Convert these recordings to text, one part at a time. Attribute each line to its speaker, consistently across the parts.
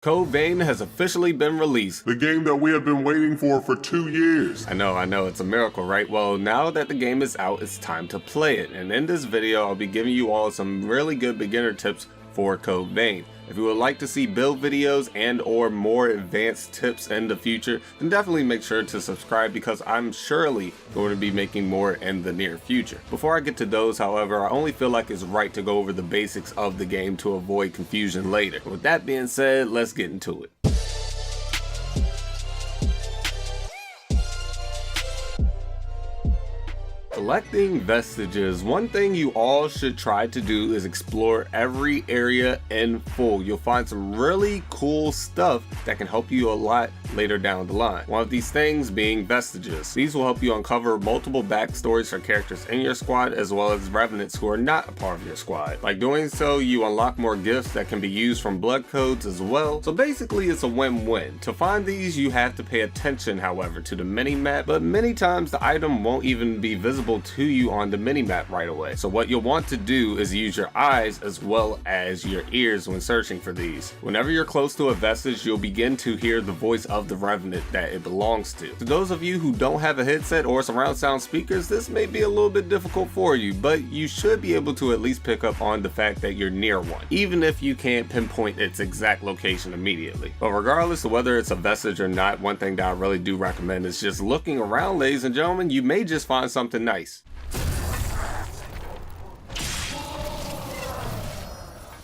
Speaker 1: Code Vein has officially been released.
Speaker 2: The game that we have been waiting for 2 years.
Speaker 1: I know, it's a miracle, right? Well, now that the game is out, it's time to play it. And in this video, I'll be giving you all some really good beginner tips for Code Vein. If you would like to see build videos and or more advanced tips in the future, then definitely make sure to subscribe because I'm surely going to be making more in the near future. Before I get to those, however, I only feel like it's right to go over the basics of the game to avoid confusion later. With that being said, let's get into it. Collecting vestiges. One thing you all should try to do is explore every area in full. You'll find some really cool stuff that can help you a lot later down the line. One of these things being vestiges. These will help you uncover multiple backstories for characters in your squad as well as revenants who are not a part of your squad. By doing so, you unlock more gifts that can be used from blood codes as well. So basically it's a win-win. To find these, you have to pay attention, however, to the mini-map, but many times the item won't even be visible to you on the mini-map right away. So what you'll want to do is use your eyes as well as your ears when searching for these. Whenever you're close to a vestige, you'll begin to hear the voice of the revenant that it belongs to. To those of you who don't have a headset or surround sound speakers, this may be a little bit difficult for you, but you should be able to at least pick up on the fact that you're near one, even if you can't pinpoint its exact location immediately. But regardless of whether it's a vestige or not, one thing that I really do recommend is just looking around, ladies and gentlemen. You may just find something nice.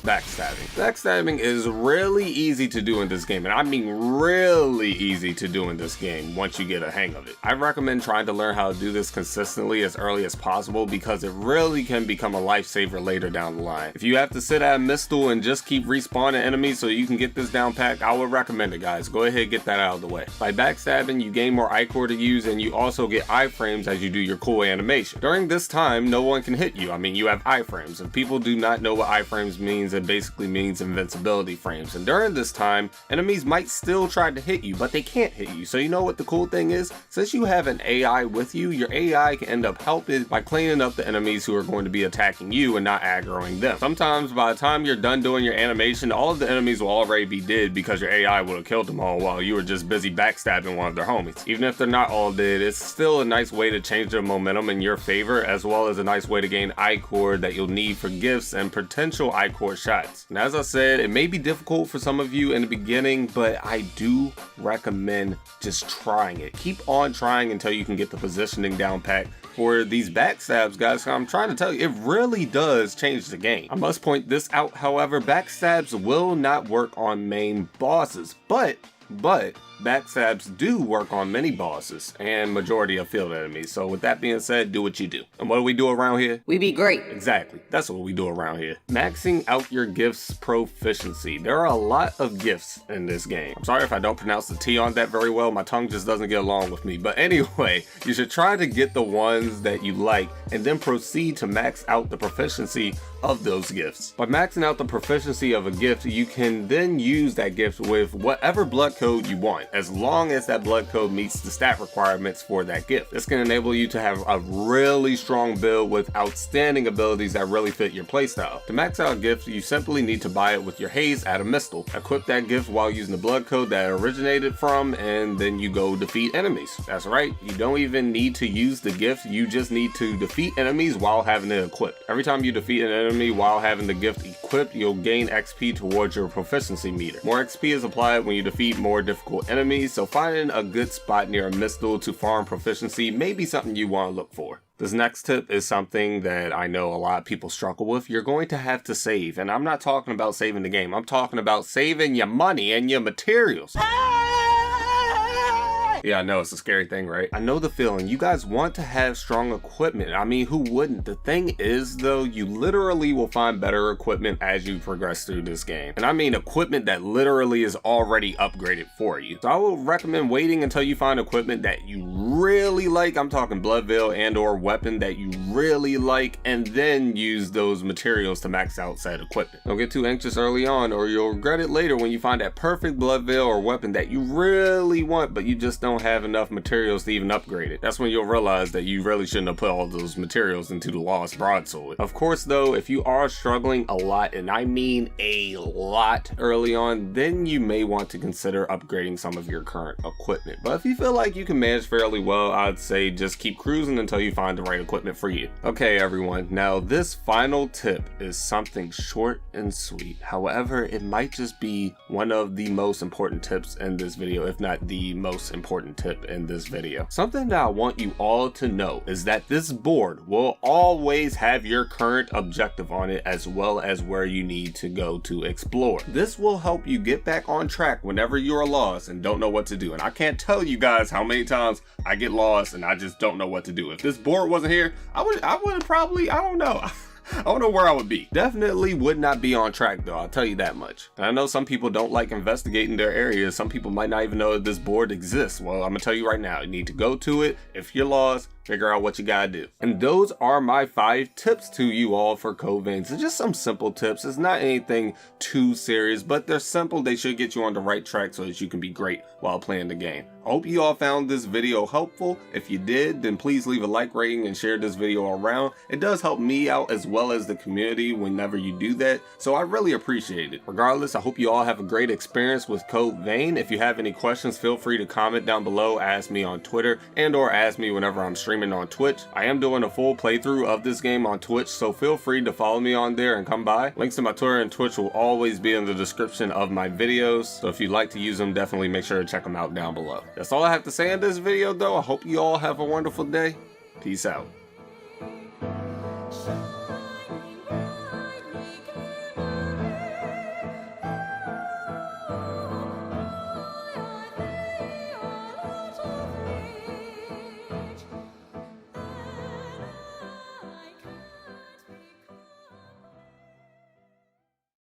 Speaker 1: Backstabbing. Backstabbing is really easy to do in this game, and I mean really easy to do in this game once you get a hang of it. I recommend trying to learn how to do this consistently as early as possible because it really can become a lifesaver later down the line. If you have to sit at a mistle and just keep respawning enemies so you can get this down packed, I would recommend it, guys. Go ahead and get that out of the way. By backstabbing, you gain more ichor to use, and you also get iframes as you do your cool animation. During this time, no one can hit you. I mean, you have iframes. If people do not know what iframes means, it basically means invincibility frames, and during this time enemies might still try to hit you, but they can't hit you. So you know what the cool thing is? Since you have an AI with you, your AI can end up helping by cleaning up the enemies who are going to be attacking you and not aggroing them. Sometimes by the time you're done doing your animation, all of the enemies will already be dead because your AI would have killed them all while you were just busy backstabbing one of their homies. Even if they're not all dead, it's still a nice way to change their momentum in your favor, as well as a nice way to gain ichor that you'll need for gifts and potential ichor shots. And as I said, it may be difficult for some of you in the beginning, but I do recommend just trying it. Keep on trying until you can get the positioning down pat for these backstabs, guys. I'm trying to tell you, it really does change the game. I must point this out, however, backstabs will not work on main bosses, but backstabs do work on many bosses and majority of field enemies. So with that being said, do what you do. And what do we do around here?
Speaker 3: We be great.
Speaker 1: Exactly. That's what we do around here. Maxing out your gifts proficiency. There are a lot of gifts in this game. I'm sorry if I don't pronounce the T on that very well. My tongue just doesn't get along with me. But anyway, you should try to get the ones that you like and then proceed to max out the proficiency of those gifts. By maxing out the proficiency of a gift, you can then use that gift with whatever blood code you want, as long as that blood code meets the stat requirements for that gift. This can enable you to have a really strong build with outstanding abilities that really fit your playstyle. To max out a gift, you simply need to buy it with your haze at a mistle. Equip that gift while using the blood code that it originated from, and then you go defeat enemies. That's right, you don't even need to use the gift, you just need to defeat enemies while having it equipped. Every time you defeat an enemy while having the gift equipped, you'll gain XP towards your proficiency meter. More XP is applied when you defeat more difficult enemies, so finding a good spot near a mistle to farm proficiency may be something you want to look for. This next tip is something that I know a lot of people struggle with. You're going to have to save, and I'm not talking about saving the game. I'm talking about saving your money and your materials. Yeah, I know, it's a scary thing, right? I know the feeling. You guys want to have strong equipment. I mean, who wouldn't? The thing is, though, you literally will find better equipment as you progress through this game. And I mean equipment that literally is already upgraded for you. So I will recommend waiting until you find equipment that you really like. I'm talking blood veil and or weapon that you really like, and then use those materials to max out said equipment. Don't get too anxious early on, or you'll regret it later when you find that perfect blood veil or weapon that you really want, but you just don't don't have enough materials to even upgrade it. That's when you'll realize that you really shouldn't have put all those materials into the Lost Broadsword. Of course though, if you are struggling a lot, and I mean a lot early on, then you may want to consider upgrading some of your current equipment. But if you feel like you can manage fairly well, I'd say just keep cruising until you find the right equipment for you. Okay everyone, now this final tip is something short and sweet. However, it might just be one of the most important tips in this video, if not the most important tip in this video. Something that I want you all to know is that this board will always have your current objective on it, as well as where you need to go to explore. This will help you get back on track whenever you're lost and don't know what to do. And I can't tell you guys how many times I get lost and I just don't know what to do. If this board wasn't here, I would probably, I don't know. I don't know where I would be. Definitely would not be on track though, I'll tell you that much. And I know some people don't like investigating their areas. Some people might not even know that this board exists. Well, I'm gonna tell you right now, you need to go to it. If you're lost, figure out what you gotta do. And those are my 5 tips to you all for Code Vein. It's just some simple tips. It's not anything too serious, but they're simple. They should get you on the right track so that you can be great while playing the game. I hope you all found this video helpful. If you did, then please leave a like, rating, and share this video around. It does help me out as well as the community whenever you do that, so I really appreciate it. Regardless, I hope you all have a great experience with Code Vein. If you have any questions, feel free to comment down below, ask me on Twitter, and or ask me whenever I'm streaming on Twitch. I am doing a full playthrough of this game on Twitch, so feel free to follow me on there and come by. Links to my Twitter and Twitch will always be in the description of my videos, so if you'd like to use them, definitely make sure to check them out down below. That's all I have to say in this video though. I hope you all have a wonderful day. Peace out.